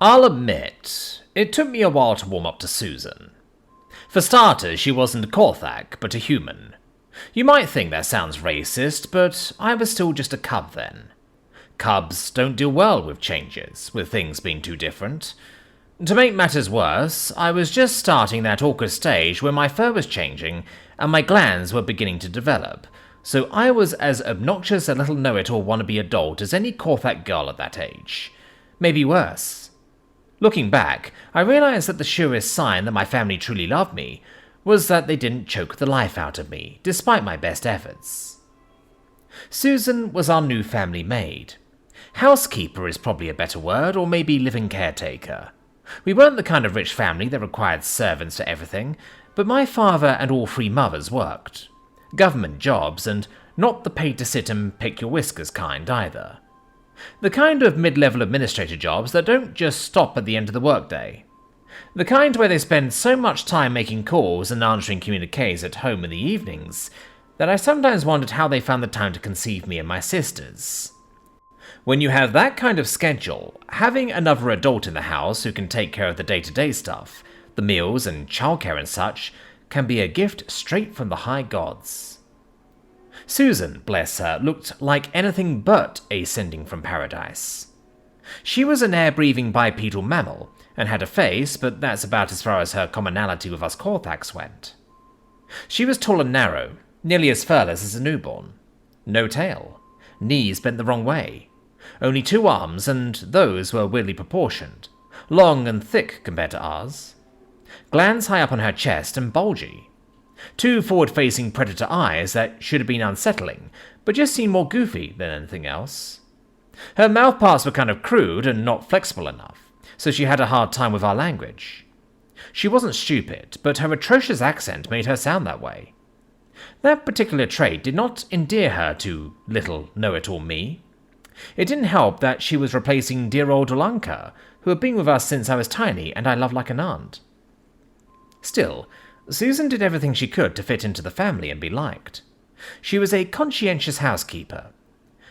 I'll admit, it took me a while to warm up to Susan. For starters, she wasn't a Korthak, but a human. You might think that sounds racist, but I was still just a cub then. Cubs don't deal well with changes, with things being too different. To make matters worse, I was just starting that awkward stage where my fur was changing and my glands were beginning to develop, so I was as obnoxious a little know-it-all wannabe adult as any Korthak girl at that age. Maybe worse. Looking back, I realized that the surest sign that my family truly loved me was that they didn't choke the life out of me, despite my best efforts. Susan was our new family maid. Housekeeper is probably a better word, or maybe living caretaker. We weren't the kind of rich family that required servants for everything, but my father and all three mothers worked. Government jobs, and not the paid to sit and pick your whiskers kind either. The kind of mid-level administrator jobs that don't just stop at the end of the workday. The kind where they spend so much time making calls and answering communiques at home in the evenings that I sometimes wondered how they found the time to conceive me and my sisters. When you have that kind of schedule, having another adult in the house who can take care of the day-to-day stuff, the meals and childcare and such, can be a gift straight from the high gods. Susan, bless her, looked like anything but ascending from paradise. She was an air-breathing bipedal mammal, and had a face, but that's about as far as her commonality with us Korthaks went. She was tall and narrow, nearly as furless as a newborn. No tail. Knees bent the wrong way. Only 2 arms, and those were weirdly proportioned. Long and thick compared to ours. Glands high up on her chest and bulgy. 2 forward-facing predator eyes that should have been unsettling, but just seemed more goofy than anything else. Her mouth parts were kind of crude and not flexible enough, so she had a hard time with our language. She wasn't stupid, but her atrocious accent made her sound that way. That particular trait did not endear her to little know-it-all me. It didn't help that she was replacing dear old Olanka, who had been with us since I was tiny and I loved like an aunt. Still, Susan did everything she could to fit into the family and be liked. She was a conscientious housekeeper.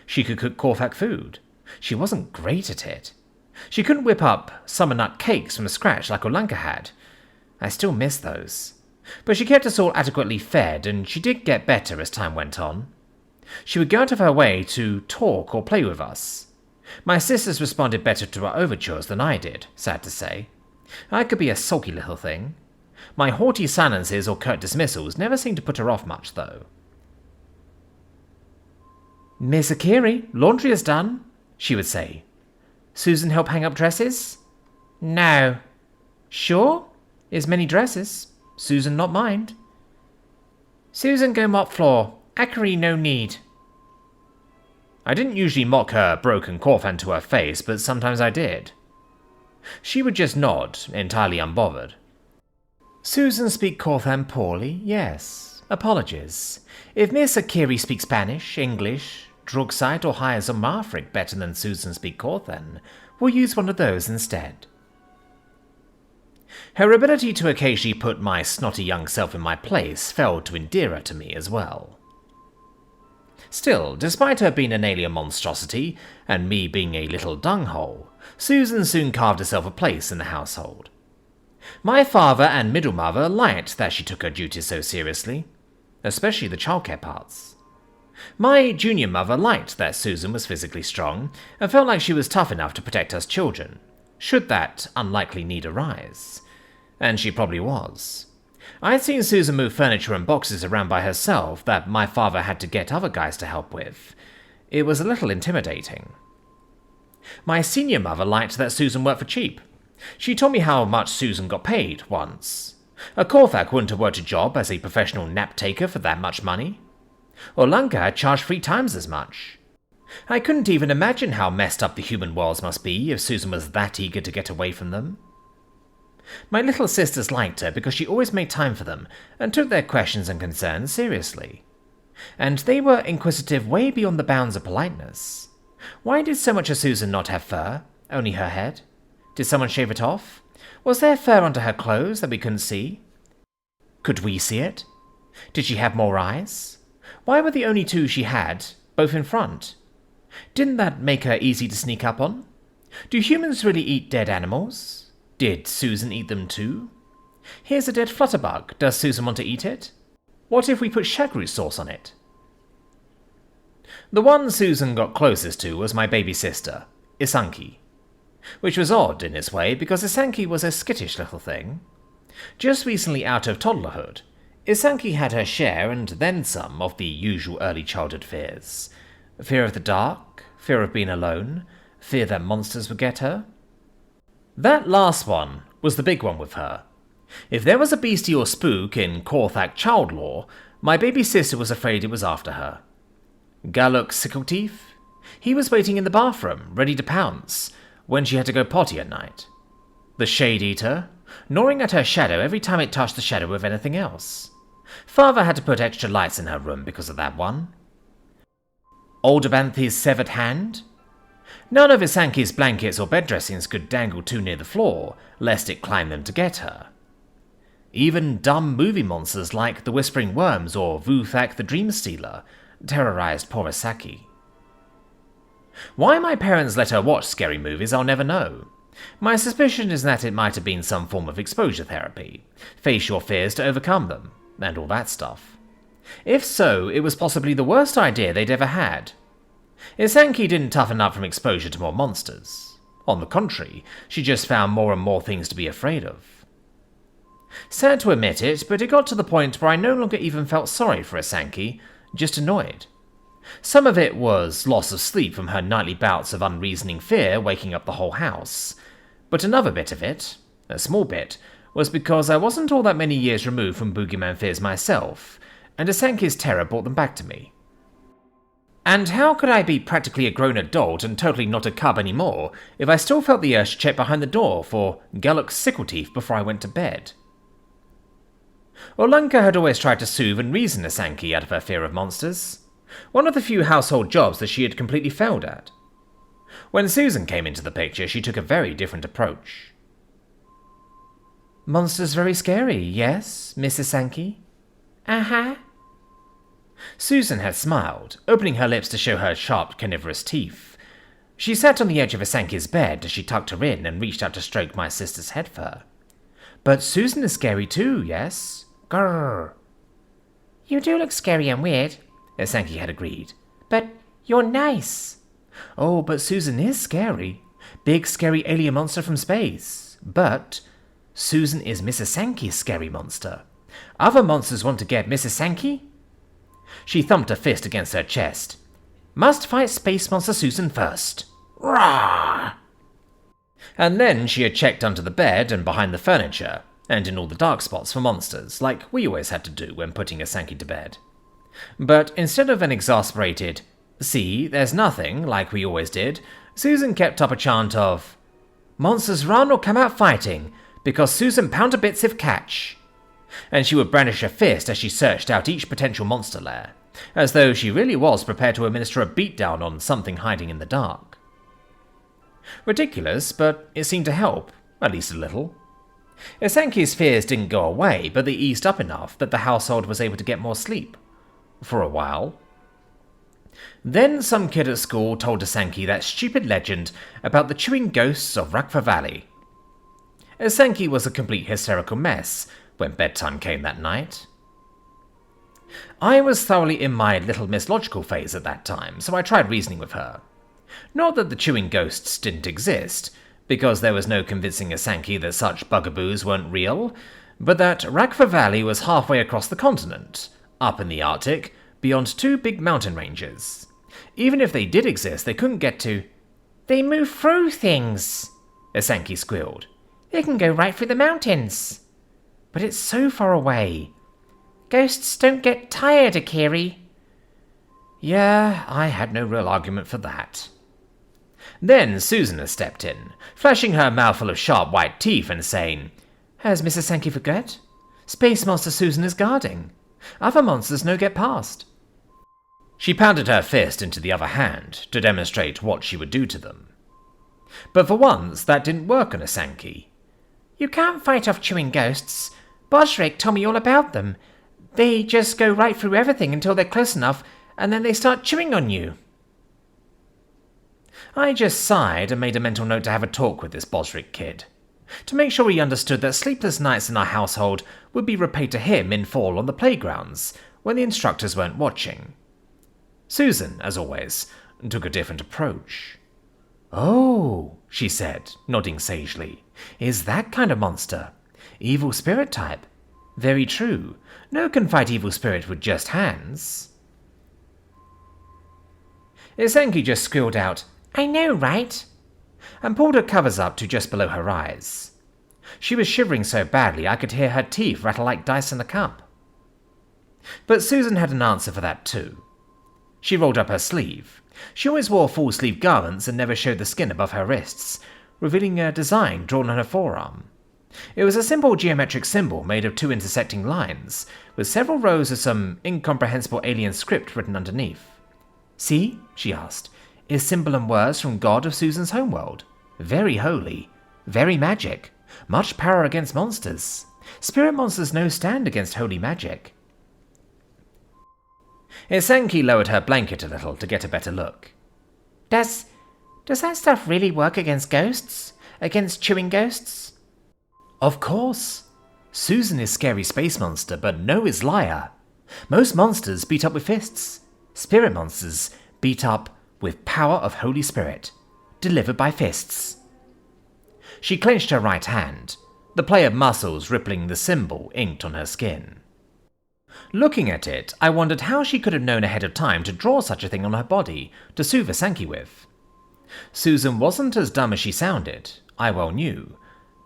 She could cook Korthak food. She wasn't great at it. She couldn't whip up summer nut cakes from scratch like Olanka had. I still miss those. But she kept us all adequately fed, and she did get better as time went on. She would go out of her way to talk or play with us. My sisters responded better to our overtures than I did, sad to say. I could be a sulky little thing. My haughty silences or curt dismissals never seemed to put her off much, though. "Miss Akiri, laundry is done," she would say. "Susan help hang up dresses?" "No." "Sure? Is many dresses. Susan not mind." "Susan go mop floor. Akiri no need." I didn't usually mock her broken Korthan to her face, but sometimes I did. She would just nod, entirely unbothered. "Susan speak Korthan poorly, yes. Apologies. If Miss Akiri speaks Spanish, English, Drugsite, or hires a Marfrik better than Susan speak Korthan, we'll use one of those instead." Her ability to occasionally put my snotty young self in my place failed to endear her to me as well. Still, despite her being an alien monstrosity, and me being a little dunghole, Susan soon carved herself a place in the household. My father and middle mother liked that she took her duties so seriously, especially the childcare parts. My junior mother liked that Susan was physically strong, and felt like she was tough enough to protect us children, should that unlikely need arise. And she probably was. I'd seen Susan move furniture and boxes around by herself that my father had to get other guys to help with. It was a little intimidating. My senior mother liked that Susan worked for cheap. She told me how much Susan got paid once. A Korthak wouldn't have worked a job as a professional nap-taker for that much money. Olanka had charged 3 times as much. I couldn't even imagine how messed up the human worlds must be if Susan was that eager to get away from them. My little sisters liked her because she always made time for them and took their questions and concerns seriously. And they were inquisitive way beyond the bounds of politeness. Why did so much of Susan not have fur? Only her head? Did someone shave it off? Was there fur under her clothes that we couldn't see? Could we see it? Did she have more eyes? Why were the only 2 she had, both in front? Didn't that make her easy to sneak up on? Do humans really eat dead animals? Did Susan eat them too? Here's a dead flutterbug. Does Susan want to eat it? What if we put shagru sauce on it? The one Susan got closest to was my baby sister, Isanki. Which was odd in its way because Isanki was a skittish little thing. Just recently out of toddlerhood, Isanki had her share and then some of the usual early childhood fears. Fear of the dark, fear of being alone, fear that monsters would get her. That last one was the big one with her. If there was a beastie or spook in Korthak child lore, my baby sister was afraid it was after her. Galuk Sickleteeth? He was waiting in the bathroom, ready to pounce, when she had to go potty at night. The Shade Eater, gnawing at her shadow every time it touched the shadow of anything else. Father had to put extra lights in her room because of that one. Aldabanthy's severed hand? None of Isanki's blankets or bed dressings could dangle too near the floor, lest it climb them to get her. Even dumb movie monsters like the Whispering Worms or Vuthak the Dream Stealer terrorized poor Isaki. Why my parents let her watch scary movies, I'll never know. My suspicion is that it might have been some form of exposure therapy. Face your fears to overcome them, and all that stuff. If so, it was possibly the worst idea they'd ever had. Isanki didn't toughen up from exposure to more monsters. On the contrary, she just found more and more things to be afraid of. Sad to admit it, but it got to the point where I no longer even felt sorry for Isanki, just annoyed. Some of it was loss of sleep from her nightly bouts of unreasoning fear waking up the whole house, but another bit of it, a small bit, was because I wasn't all that many years removed from boogeyman fears myself, and Isanki's terror brought them back to me. And how could I be practically a grown adult and totally not a cub anymore if I still felt the urge to check behind the door for Galuk Sickleteeth before I went to bed? Olenka had always tried to soothe and reason Isanki out of her fear of monsters, one of the few household jobs that she had completely failed at. When Susan came into the picture, she took a very different approach. Monsters very scary, yes, Miss Isanki? Uh-huh. Susan had smiled, opening her lips to show her sharp, carnivorous teeth. She sat on the edge of Isanki's bed as she tucked her in and reached out to stroke my sister's head for her. But Susan is scary too, yes? Grrr. You do look scary and weird, Isanki had agreed. But you're nice. Oh, but Susan is scary. Big, scary alien monster from space. But Susan is Miss Isanki's scary monster. Other monsters want to get Miss Isanki? She thumped her fist against her chest. Must fight Space Monster Susan first. Rah! And then she had checked under the bed and behind the furniture, and in all the dark spots for monsters, like we always had to do when putting Isanki to bed. But instead of an exasperated, "See, there's nothing," like we always did, Susan kept up a chant of, "Monsters run or come out fighting, because Susan pound to bits if catch." And she would brandish her fist as she searched out each potential monster lair, as though she really was prepared to administer a beatdown on something hiding in the dark. Ridiculous, but it seemed to help, at least a little. Isanki's fears didn't go away, but they eased up enough that the household was able to get more sleep. For a while. Then some kid at school told Isanki that stupid legend about the chewing ghosts of Rakva Valley. Isanki was a complete hysterical mess when bedtime came that night. I was thoroughly in my Little Miss Logical phase at that time, so I tried reasoning with her. Not that the chewing ghosts didn't exist, because there was no convincing Isanki that such bugaboos weren't real, but that Rakva Valley was halfway across the continent, up in the Arctic, beyond two big mountain ranges. Even if they did exist, they couldn't get to... They move through things, Isanki squealed. They can go right through the mountains. But it's so far away. Ghosts don't get tired, Akiri. Yeah, I had no real argument for that. Then Susan has stepped in, flashing her mouthful of sharp white teeth and saying, "Has Miss Isanki forgot? Space Monster Susan is guarding. Other monsters no get past." She pounded her fist into the other hand to demonstrate what she would do to them. But for once, that didn't work on Isanki. You can't fight off chewing ghosts. Bosric told me all about them. They just go right through everything until they're close enough, and then they start chewing on you. I just sighed and made a mental note to have a talk with this Bosric kid, to make sure he understood that sleepless nights in our household would be repaid to him in full on the playgrounds when the instructors weren't watching. Susan, as always, took a different approach. "Oh," she said, nodding sagely. "Is that kind of monster? Evil spirit type? Very true. No can fight evil spirit with just hands." Isenki just squealed out, "I know, right?" and pulled her covers up to just below her eyes. She was shivering so badly I could hear her teeth rattle like dice in a cup. But Susan had an answer for that too. She rolled up her sleeve. She always wore full-sleeve garments and never showed the skin above her wrists, revealing a design drawn on her forearm. It was a simple geometric symbol made of 2 intersecting lines, with several rows of some incomprehensible alien script written underneath. "See?" she asked. "Is symbol and words from God of Susan's homeworld. Very holy. Very magic. Much power against monsters. Spirit monsters no stand against holy magic." Isenki lowered her blanket a little to get a better look. Does that stuff really work against ghosts? Against chewing ghosts?" "Of course. Susan is scary space monster, but no is liar. Most monsters beat up with fists. Spirit monsters beat up with power of Holy Spirit, delivered by fists." She clenched her right hand, the play of muscles rippling the symbol inked on her skin. Looking at it, I wondered how she could have known ahead of time to draw such a thing on her body to soothe Isenki with. Susan wasn't as dumb as she sounded, I well knew,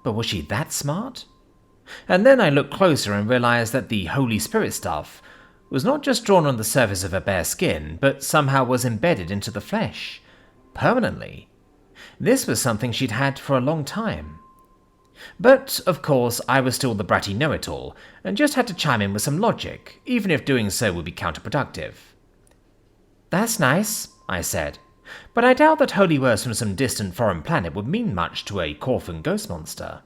but was she that smart? And then I looked closer and realized that the Holy Spirit stuff was not just drawn on the surface of her bare skin, but somehow was embedded into the flesh, permanently. This was something she'd had for a long time. But, of course, I was still the bratty know-it-all, and just had to chime in with some logic, even if doing so would be counterproductive. "That's nice," I said, "but I doubt that holy words from some distant foreign planet would mean much to a Corfin ghost monster."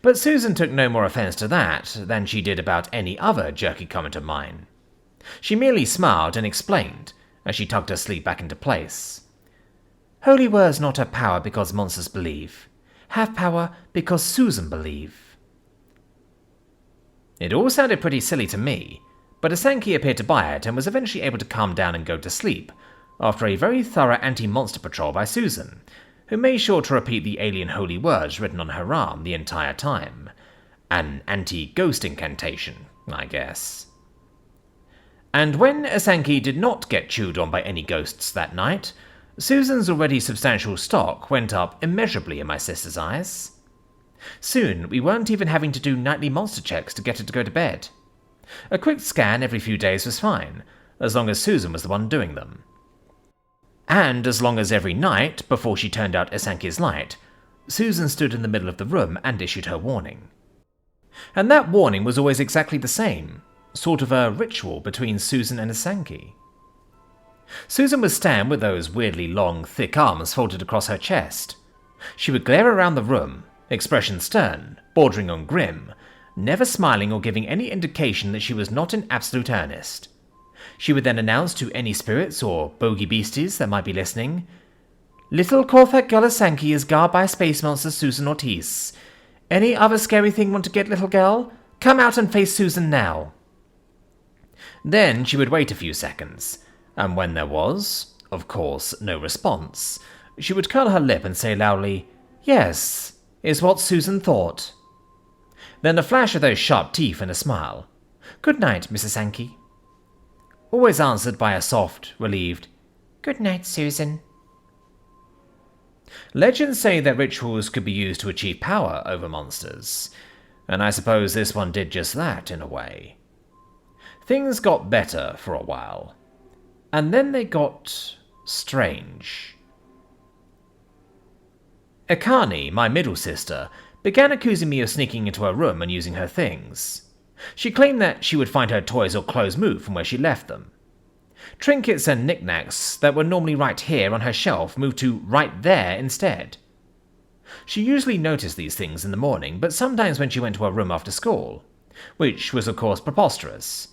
But Susan took no more offense to that than she did about any other jerky comment of mine. She merely smiled and explained, as she tugged her sleeve back into place. "Holy words not have power because monsters believe. Have power because Susan believe." It all sounded pretty silly to me, but Isenki appeared to buy it and was eventually able to calm down and go to sleep, after a very thorough anti-monster patrol by Susan, who made sure to repeat the alien holy words written on her arm the entire time. An anti-ghost incantation, I guess. And when Isenki did not get chewed on by any ghosts that night, Susan's already substantial stock went up immeasurably in my sister's eyes. Soon, we weren't even having to do nightly monster checks to get her to go to bed. A quick scan every few days was fine, as long as Susan was the one doing them. And as long as every night, before she turned out Isenki's light, Susan stood in the middle of the room and issued her warning. And that warning was always exactly the same, sort of a ritual between Susan and Isenki. Susan would stand with those weirdly long, thick arms folded across her chest. She would glare around the room, expression stern, bordering on grim, never smiling or giving any indication that she was not in absolute earnest. She would then announce to any spirits or bogey beasties that might be listening, "Little Corthac girl Isenki is guarded by space monster Susan Ortiz. Any other scary thing want to get, little girl? Come out and face Susan now." Then she would wait a few seconds, and when there was, of course, no response, she would curl her lip and say loudly, "Yes, is what Susan thought." Then a flash of those sharp teeth and a smile. "Good night, Mrs. Isenki." Always answered by a soft, relieved, "Good night, Susan." Legends say that rituals could be used to achieve power over monsters, and I suppose this one did just that in a way. Things got better for a while, and then they got strange. Akane, my middle sister, began accusing me of sneaking into her room and using her things. She claimed that she would find her toys or clothes moved from where she left them. Trinkets and knickknacks that were normally right here on her shelf moved to right there instead. She usually noticed these things in the morning, but sometimes when she went to her room after school, which was of course preposterous,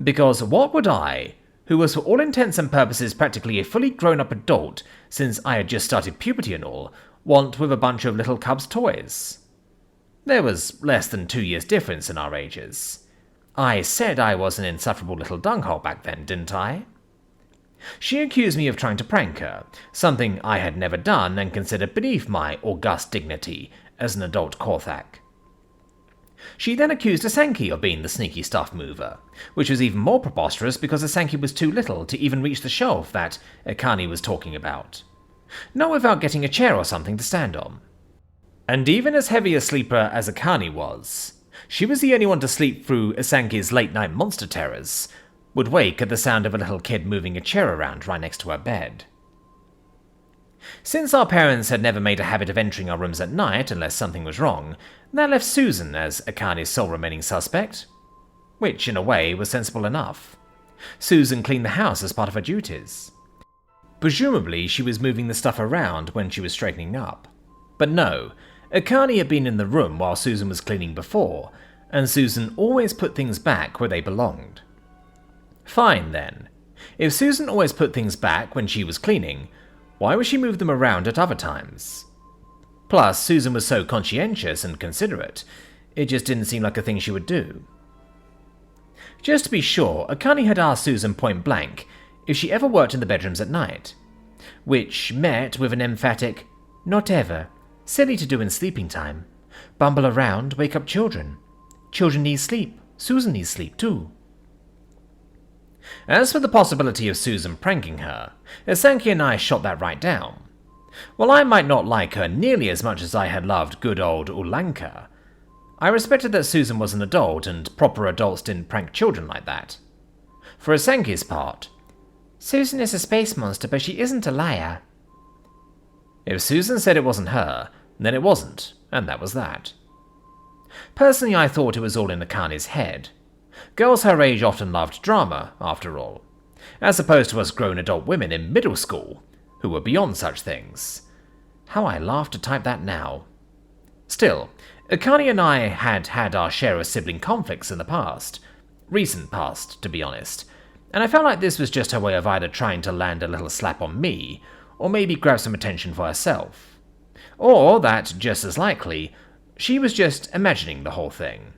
because what would I, who was for all intents and purposes practically a fully grown-up adult since I had just started puberty and all, want with a bunch of little cub's toys. There was less than 2 years difference in our ages. I said I was an insufferable little dunghole back then, didn't I? She accused me of trying to prank her, something I had never done and considered beneath my august dignity as an adult Korthak. She then accused Asanki of being the sneaky stuff mover, which was even more preposterous because Asanki was too little to even reach the shelf that Akane was talking about. Not without getting a chair or something to stand on. And even as heavy a sleeper as Akane was, she was the only one to sleep through Asanki's late-night monster terrors, would wake at the sound of a little kid moving a chair around right next to her bed. Since our parents had never made a habit of entering our rooms at night unless something was wrong, that left Susan as Akane's sole remaining suspect. Which, in a way, was sensible enough. Susan cleaned the house as part of her duties. Presumably, she was moving the stuff around when she was straightening up. But no, Akane had been in the room while Susan was cleaning before, and Susan always put things back where they belonged. Fine, then. If Susan always put things back when she was cleaning, why would she move them around at other times? Plus, Susan was so conscientious and considerate, it just didn't seem like a thing she would do. Just to be sure, Akane had asked Susan point blank if she ever worked in the bedrooms at night, which met with an emphatic, "Not ever. Silly to do in sleeping time. Bumble around, wake up children. Children need sleep. Susan needs sleep too." As for the possibility of Susan pranking her, Asanki and I shot that right down. While I might not like her nearly as much as I had loved good old Ulanka, I respected that Susan was an adult and proper adults didn't prank children like that. For Asanki's part, "Susan is a space monster, but she isn't a liar." If Susan said it wasn't her, then it wasn't, and that was that. Personally, I thought it was all in Akane's head. Girls her age often loved drama, after all, as opposed to us grown adult women in middle school, who were beyond such things. How I laugh to type that now. Still, Akane and I had had our share of sibling conflicts in the past. Recent past, to be honest. And I felt like this was just her way of either trying to land a little slap on me, or maybe grab some attention for herself. Or that, just as likely, she was just imagining the whole thing.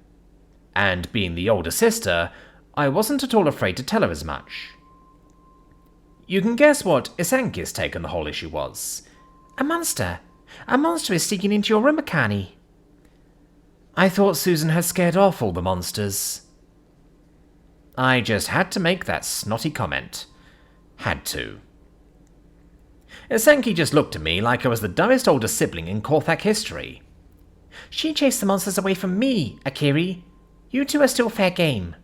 And being the older sister, I wasn't at all afraid to tell her as much. You can guess what Asanki's take on the whole issue was. "A monster. A monster is sneaking into your room, Akane." I thought Susan had scared off all the monsters. I just had to make that snotty comment. Had to. Asanki just looked at me like I was the dumbest older sibling in Korthak history. "She chased the monsters away from me, Akiri. You two are still fair game."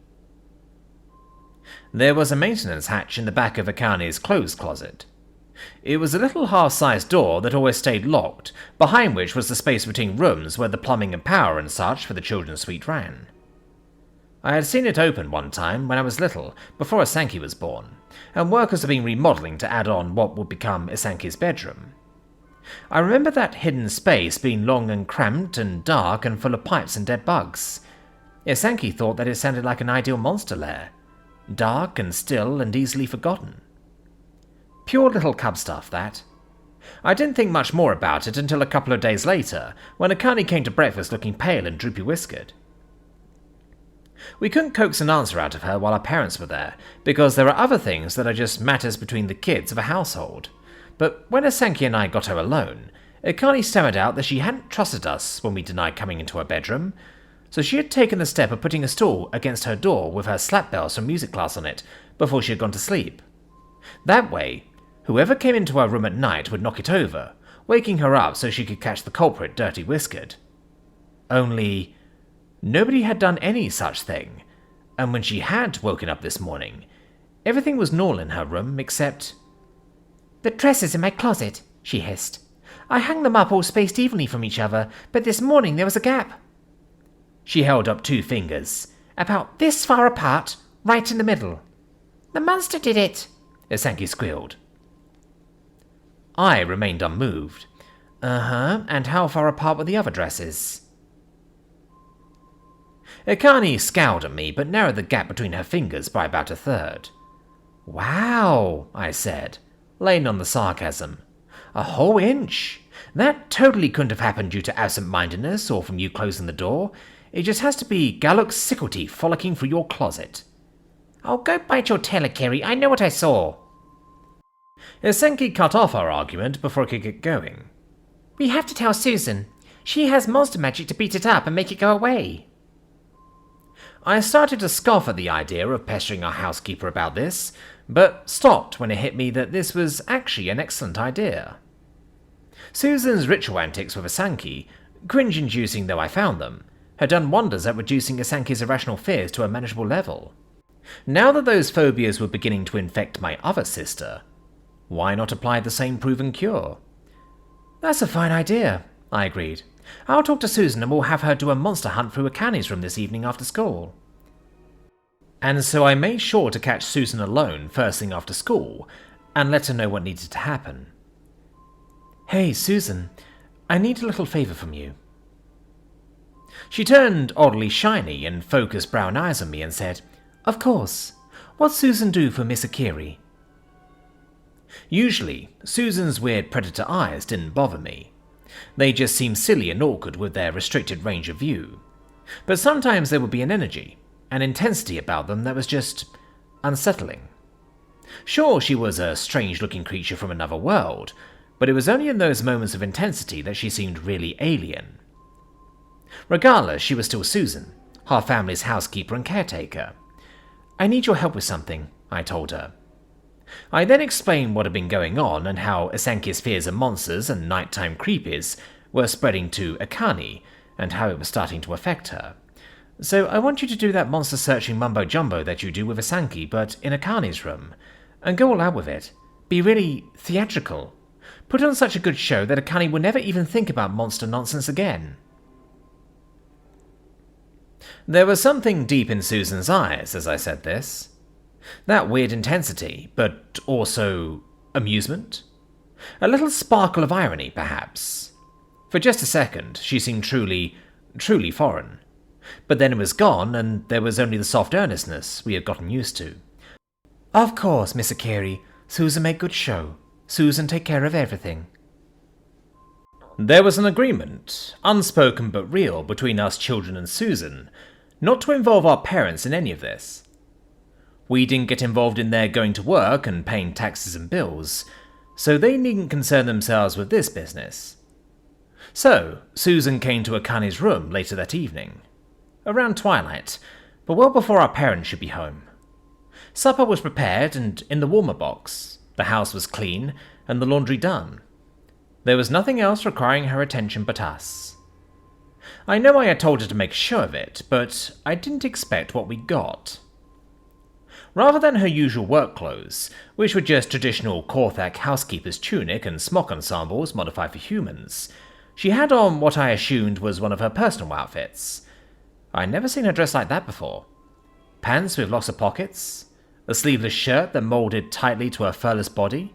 There was a maintenance hatch in the back of Akane's clothes closet. It was a little half-sized door that always stayed locked, behind which was the space between rooms where the plumbing and power and such for the children's suite ran. I had seen it open one time when I was little, before Asanki was born, and workers had been remodeling to add on what would become Asanki's bedroom. I remember that hidden space being long and cramped and dark and full of pipes and dead bugs. Asanki thought that it sounded like an ideal monster lair. Dark and still and easily forgotten. Pure little cub stuff, that. I didn't think much more about it until a couple of days later, when Akane came to breakfast looking pale and droopy-whiskered. We couldn't coax an answer out of her while our parents were there, because there are other things that are just matters between the kids of a household. But when Asanki and I got her alone, Akane stammered out that she hadn't trusted us when we denied coming into her bedroom, so she had taken the step of putting a stool against her door with her slap bells from music class on it before she had gone to sleep. That way, whoever came into her room at night would knock it over, waking her up so she could catch the culprit dirty-whiskered. Only, nobody had done any such thing, and when she had woken up this morning, everything was normal in her room except... "The dresses in my closet," she hissed. "I hung them up all spaced evenly from each other, but this morning there was a gap." She held up 2 fingers, about this far apart, right in the middle. "The monster did it," Asanki squealed. I remained unmoved. And how far apart were the other dresses? Akane scowled at me, but narrowed the gap between her fingers by about a third. Wow, I said, laying on the sarcasm. A whole inch? That totally couldn't have happened due to absent-mindedness or from you closing the door. It just has to be Gallux sickle frolicking through your closet. Oh, go bite your tail, Kerry. I know what I saw. Isenki cut off our argument before I could get going. We have to tell Susan. She has monster magic to beat it up and make it go away. I started to scoff at the idea of pestering our housekeeper about this, but stopped when it hit me that this was actually an excellent idea. Susan's ritual antics with Isenki, cringe-inducing though I found them, had done wonders at reducing Isenki's irrational fears to a manageable level. Now that those phobias were beginning to infect my other sister, why not apply the same proven cure? That's a fine idea, I agreed. I'll talk to Susan and we'll have her do a monster hunt through Akani's room this evening after school. And so I made sure to catch Susan alone first thing after school and let her know what needed to happen. Hey, Susan, I need a little favour from you. She turned oddly shiny and focused brown eyes on me and said, Of course. What'd Susan do for Miss Akiri? Usually, Susan's weird predator eyes didn't bother me. They just seemed silly and awkward with their restricted range of view. But sometimes there would be an energy, an intensity about them that was just unsettling. Sure, she was a strange-looking creature from another world, but it was only in those moments of intensity that she seemed really alien. Regardless, she was still Susan, our family's housekeeper and caretaker. I need your help with something, I told her. I then explained what had been going on and how Isenki's fears of monsters and nighttime creepies were spreading to Akani and how it was starting to affect her. So I want you to do that monster-searching mumbo-jumbo that you do with Isenki, but in Akani's room, and go all out with it. Be really theatrical. Put on such a good show that Akani will never even think about monster nonsense again. There was something deep in Susan's eyes as I said this. That weird intensity, but also amusement? A little sparkle of irony, perhaps. For just a second, she seemed truly foreign. But then it was gone, and there was only the soft earnestness we had gotten used to. Of course, Miss Akiri. Susan make good show. Susan take care of everything. There was an agreement, unspoken but real, between us children and Susan, not to involve our parents in any of this. We didn't get involved in their going to work and paying taxes and bills, so they needn't concern themselves with this business. So, Susan came to Akani's room later that evening, around twilight, but well before our parents should be home. Supper was prepared and in the warmer box, the house was clean, and the laundry done. There was nothing else requiring her attention but us. I know I had told her to make sure of it, but I didn't expect what we got. Rather than her usual work clothes, which were just traditional Korthak housekeeper's tunic and smock ensembles modified for humans, she had on what I assumed was one of her personal outfits. I'd never seen her dress like that before. Pants with lots of pockets, a sleeveless shirt that molded tightly to her furless body,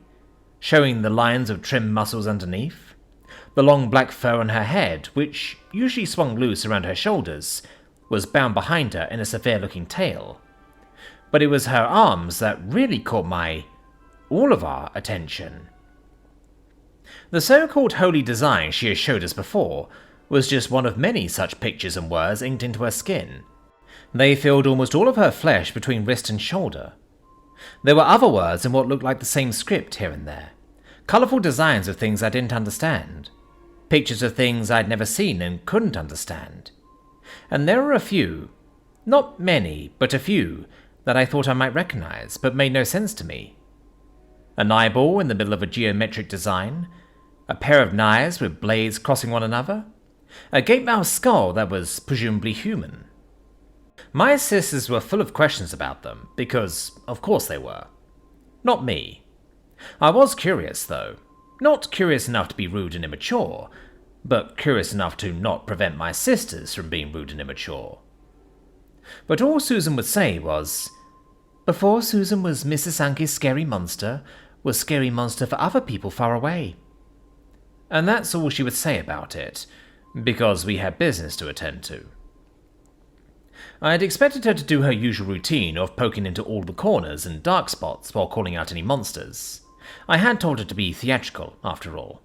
showing the lines of trim muscles underneath, the long black fur on her head, which usually swung loose around her shoulders, was bound behind her in a severe-looking tail. But it was her arms that really caught all of our attention. The so-called holy design she had showed us before was just one of many such pictures and words inked into her skin. They filled almost all of her flesh between wrist and shoulder. There were other words in what looked like the same script here and there. Colourful designs of things I didn't understand. Pictures of things I'd never seen and couldn't understand. And there were a few, not many, but a few, that I thought I might recognise, but made no sense to me. An eyeball in the middle of a geometric design, a pair of knives with blades crossing one another, a gape-mouthed skull that was presumably human. My sisters were full of questions about them, because of course they were. Not me. I was curious, though. Not curious enough to be rude and immature, but curious enough to not prevent my sisters from being rude and immature. But all Susan would say was, before Susan was Mrs. Anki's scary monster, was scary monster for other people far away. And that's all she would say about it, because we had business to attend to. I had expected her to do her usual routine of poking into all the corners and dark spots while calling out any monsters. I had told her to be theatrical, after all.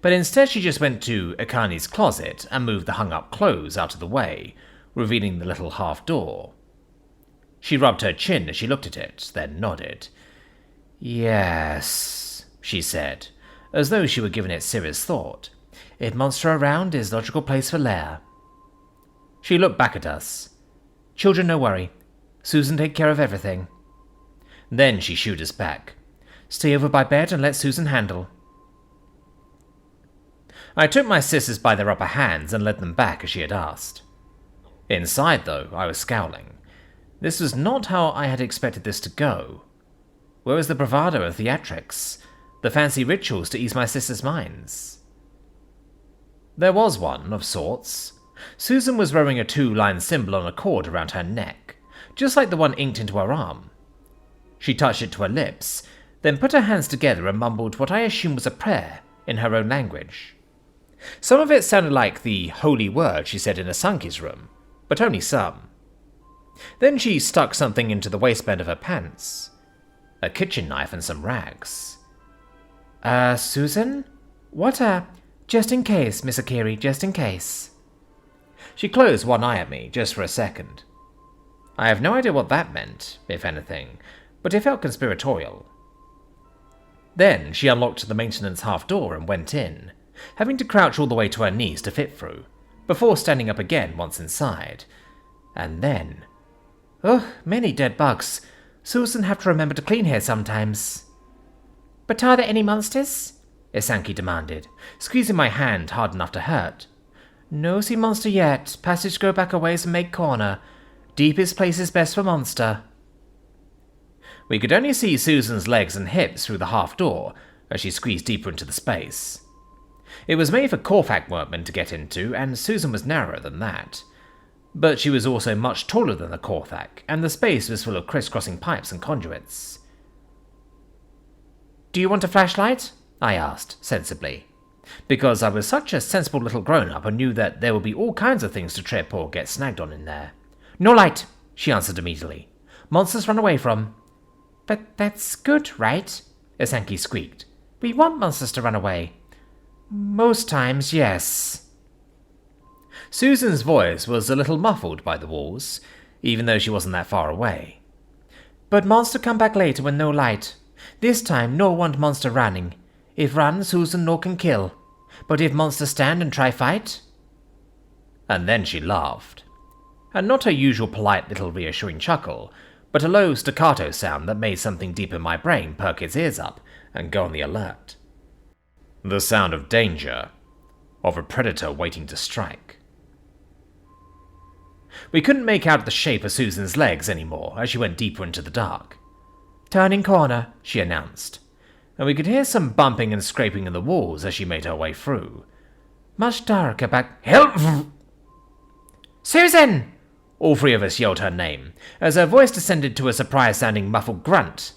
But instead she just went to Akani's closet and moved the hung-up clothes out of the way, revealing the little half door. She rubbed her chin as she looked at it, then nodded. "Yes," she said, as though she were giving it serious thought. "If monster around is logical place for lair." She looked back at us. "Children, no worry. Susan take care of everything." Then she shooed us back. "Stay over by bed and let Susan handle." I took my sisters by their upper hands and led them back as she had asked. Inside, though, I was scowling. This was not how I had expected this to go. Where was the bravado of theatrics? The fancy rituals to ease my sisters' minds? There was one, of sorts. Susan was wearing a 2-line symbol on a cord around her neck, just like the one inked into her arm. She touched it to her lips, then put her hands together and mumbled what I assumed was a prayer in her own language. Some of it sounded like the holy word she said in Asanki's room, but only some. Then she stuck something into the waistband of her pants. A kitchen knife and some rags. Susan? What, just in case, Miss Akiri, just in case." She closed one eye at me, just for a second. I have no idea what that meant, if anything, but it felt conspiratorial. Then she unlocked the maintenance half door and went in, having to crouch all the way to her knees to fit through, before standing up again once inside. And then... "Ugh, many dead bugs. Susan have to remember to clean here sometimes." "But are there any monsters?" Isanki demanded, squeezing my hand hard enough to hurt. "No see monster yet. Passage go back a ways and make corner. Deepest place is best for monster." We could only see Susan's legs and hips through the half door as she squeezed deeper into the space. It was made for Korfak workmen to get into, and Susan was narrower than that. But she was also much taller than the Korfak, and the space was full of crisscrossing pipes and conduits. "Do you want a flashlight?" I asked, sensibly, because I was such a sensible little grown-up and knew that there would be all kinds of things to trip or get snagged on in there. "No light," she answered immediately. "Monsters run away from." "But that's good, right?" Isanki squeaked. "We want monsters to run away." "Most times, yes." Susan's voice was a little muffled by the walls, even though she wasn't that far away. "But monster come back later when no light. This time no want monster running. If run, Susan no can kill. But if monster stand and try fight..." And then she laughed. And not her usual polite little reassuring chuckle, but a low staccato sound that made something deep in my brain perk its ears up and go on the alert. The sound of danger, of a predator waiting to strike. We couldn't make out the shape of Susan's legs anymore as she went deeper into the dark. "Turning corner," she announced, and we could hear some bumping and scraping in the walls as she made her way through. "Much darker back..." "Help!" "Susan!" All three of us yelled her name, as her voice descended to a surprised-sounding muffled grunt.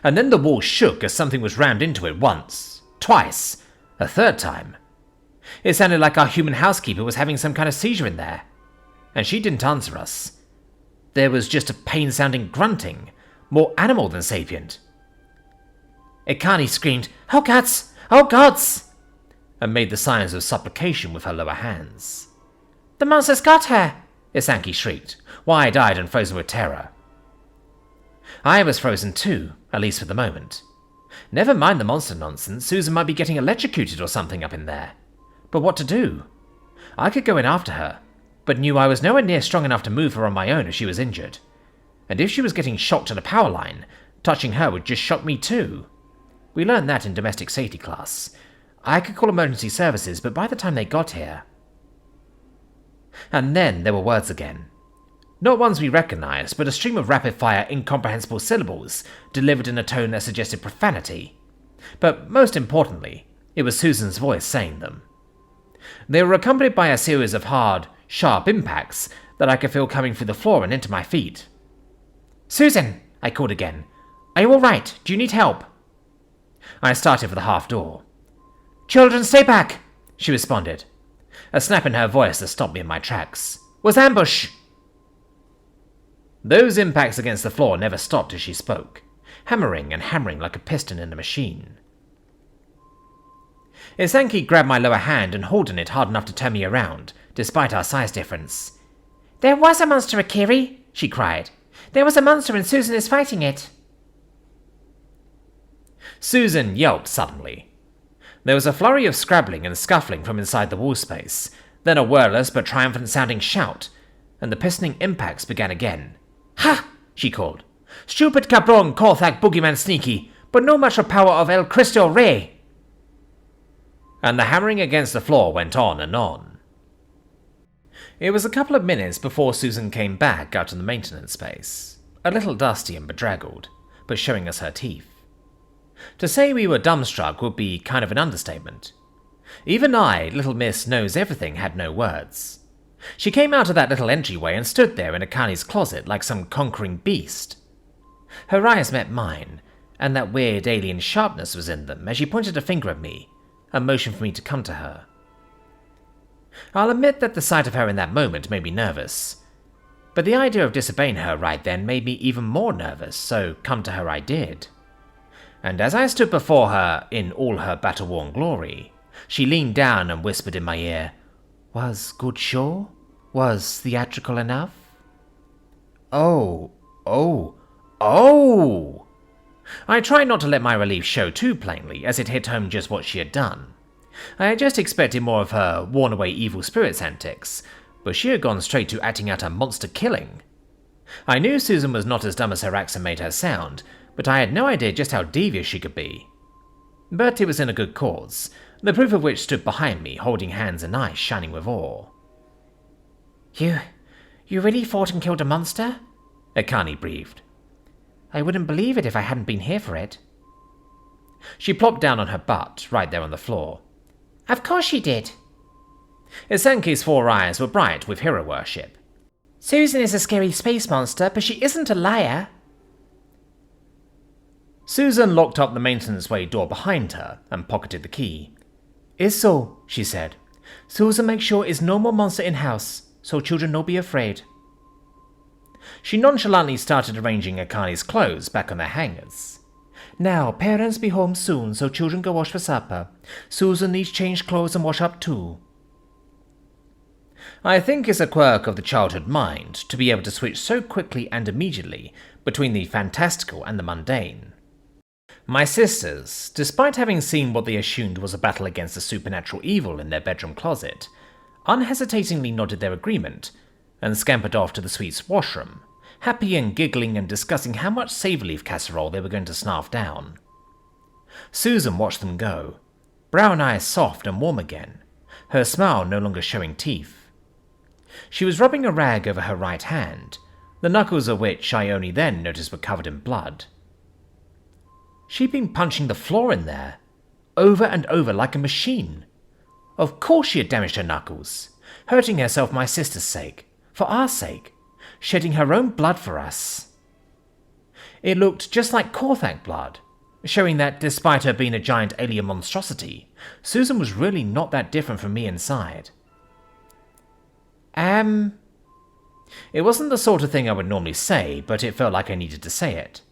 And then the wall shook as something was rammed into it once, twice, a third time. It sounded like our human housekeeper was having some kind of seizure in there. And she didn't answer us. There was just a pain-sounding grunting, more animal than sapient. Akani screamed, "Oh gods! Oh gods!" and made the signs of supplication with her lower hands. "The monster's got her!" Isanki shrieked, wide-eyed and frozen with terror. I was frozen too, at least for the moment. Never mind the monster nonsense, Susan might be getting electrocuted or something up in there. But what to do? I could go in after her, but knew I was nowhere near strong enough to move her on my own if she was injured. And if she was getting shocked at a power line, touching her would just shock me too. We learned that in domestic safety class. I could call emergency services, but by the time they got here... And then there were words again. Not ones we recognized, but a stream of rapid-fire, incomprehensible syllables delivered in a tone that suggested profanity. But most importantly, it was Susan's voice saying them. They were accompanied by a series of hard, sharp impacts that I could feel coming through the floor and into my feet. "Susan!" I called again. "Are you all right? Do you need help?" I started for the half door. "Children, stay back!" she responded. A snap in her voice that stopped me in my tracks. Was ambush! Those impacts against the floor never stopped as she spoke, hammering and hammering like a piston in a machine. Isanki grabbed my lower hand and holding it hard enough to turn me around, despite our size difference. "There was a monster, Akiri!" she cried. "There was a monster and Susan is fighting it!" Susan yelped suddenly. There was a flurry of scrabbling and scuffling from inside the wall space, then a wordless but triumphant-sounding shout, and the pistoning impacts began again. "Ha!" she called. "Stupid cabron, Korthak, boogeyman sneaky, but no much for power of El Cristo Rey!" And the hammering against the floor went on and on. It was a couple of minutes before Susan came back out of the maintenance space, a little dusty and bedraggled, but showing us her teeth. To say we were dumbstruck would be kind of an understatement. Even I, Little Miss Knows Everything, had no words. She came out of that little entryway and stood there in Akani's closet like some conquering beast. Her eyes met mine, and that weird alien sharpness was in them as she pointed a finger at me, a motion for me to come to her. I'll admit that the sight of her in that moment made me nervous, but the idea of disobeying her right then made me even more nervous, so come to her I did. And as I stood before her in all her battle-worn glory, she leaned down and whispered in my ear, "Was good show? Was theatrical enough?" Oh! I tried not to let my relief show too plainly, as it hit home just what she had done. I had just expected more of her worn-away evil spirits antics, but she had gone straight to acting out a monster killing. I knew Susan was not as dumb as her accent made her sound, but I had no idea just how devious she could be. But it was in a good cause, the proof of which stood behind me, holding hands and eyes shining with awe. You really fought and killed a monster?" Akani breathed. "I wouldn't believe it if I hadn't been here for it." She plopped down on her butt, right there on the floor. "Of course she did." Isanki's 4 eyes were bright with hero worship. "Susan is a scary space monster, but she isn't a liar." Susan locked up the maintenance-way door behind her and pocketed the key. "Is so," she said. "Susan make sure is no more monster in house, so children no be afraid." She nonchalantly started arranging Akani's clothes back on their hangers. "Now, parents be home soon, so children go wash for supper. Susan needs change clothes and wash up too." I think it's a quirk of the childhood mind to be able to switch so quickly and immediately between the fantastical and the mundane. My sisters, despite having seen what they assumed was a battle against a supernatural evil in their bedroom closet, unhesitatingly nodded their agreement and scampered off to the suite's washroom, happy and giggling and discussing how much savour leaf casserole they were going to snarf down. Susan watched them go, brown eyes soft and warm again, her smile no longer showing teeth. She was rubbing a rag over her right hand, the knuckles of which I only then noticed were covered in blood. She'd been punching the floor in there, over and over like a machine. Of course she had damaged her knuckles, hurting herself for my sister's sake, for our sake, shedding her own blood for us. It looked just like Korthak blood, showing that despite her being a giant alien monstrosity, Susan was really not that different from me inside. It wasn't the sort of thing I would normally say, but it felt like I needed to say it.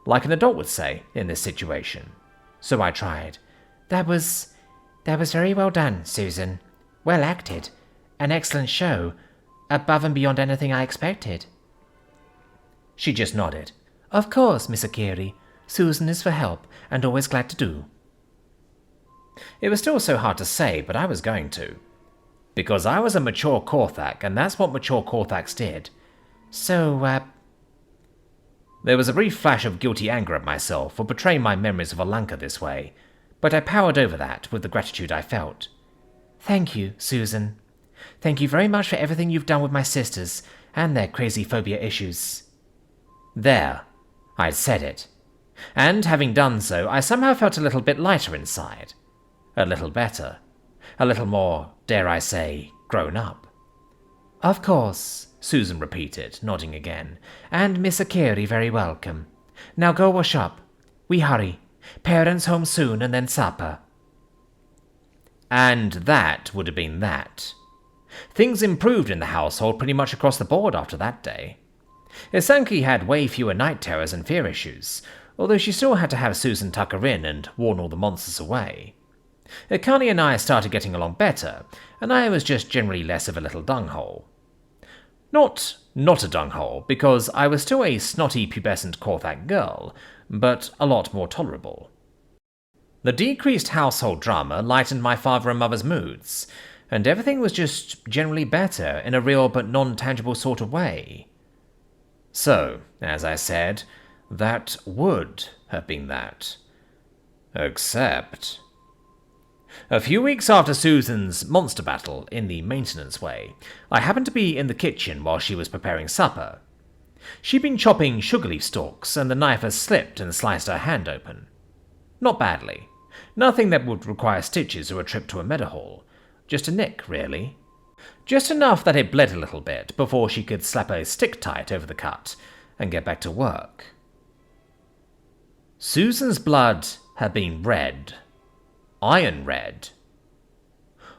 Like an adult would say in this situation. So I tried. That was very well done, Susan. Well acted. An excellent show. Above and beyond anything I expected." She just nodded. "Of course, Miss Akiri. Susan is for help, and always glad to do." It was still so hard to say, but I was going to. Because I was a mature Korthak, and that's what mature Korthaks did. So, There was a brief flash of guilty anger at myself for betraying my memories of Alanka this way, but I powered over that with the gratitude I felt. "Thank you, Susan. Thank you very much for everything you've done with my sisters and their crazy phobia issues." There, I'd said it. And having done so, I somehow felt a little bit lighter inside. A little better. A little more, dare I say, grown up. "Of course," Susan repeated, nodding again. "And Miss Akiri very welcome. Now go wash up. We hurry. Parents home soon and then supper." And that would have been that. Things improved in the household pretty much across the board after that day. Isanki had way fewer night terrors and fear issues, although she still had to have Susan tuck her in and warn all the monsters away. Akane and I started getting along better, and I was just generally less of a little dunghole. Not a dunghole, because I was still a snotty pubescent Korthak girl, but a lot more tolerable. The decreased household drama lightened my father and mother's moods, and everything was just generally better in a real but non-tangible sort of way. So, as I said, that would have been that. Except... A few weeks after Susan's monster battle in the maintenance way, I happened to be in the kitchen while she was preparing supper. She'd been chopping sugar leaf stalks, and the knife had slipped and sliced her hand open. Not badly. Nothing that would require stitches or a trip to a Meadowhall. Just a nick, really. Just enough that it bled a little bit before she could slap a stick tight over the cut and get back to work. Susan's blood had been red. Iron red.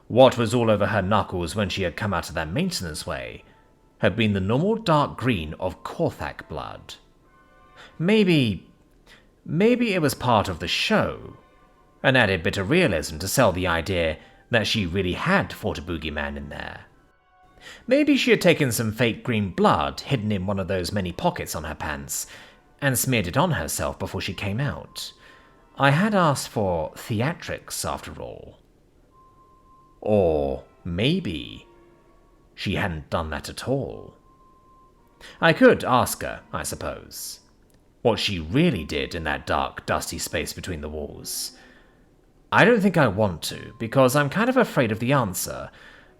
What was all over her knuckles when she had come out of that maintenance way had been the normal dark green of Korthak blood. Maybe it was part of the show, an added bit of realism to sell the idea that she really had fought a boogeyman in there. Maybe she had taken some fake green blood hidden in one of those many pockets on her pants and smeared it on herself before she came out. I had asked for theatrics, after all. Or maybe she hadn't done that at all. I could ask her, I suppose, what she really did in that dark, dusty space between the walls. I don't think I want to, because I'm kind of afraid of the answer,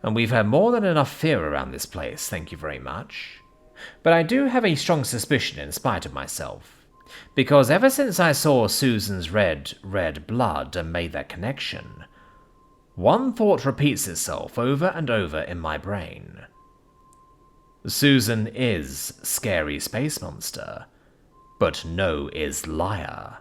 and we've had more than enough fear around this place, thank you very much. But I do have a strong suspicion in spite of myself. Because ever since I saw Susan's red blood and made that connection, one thought repeats itself over and over in my brain. Susan is scary space monster, but no is liar.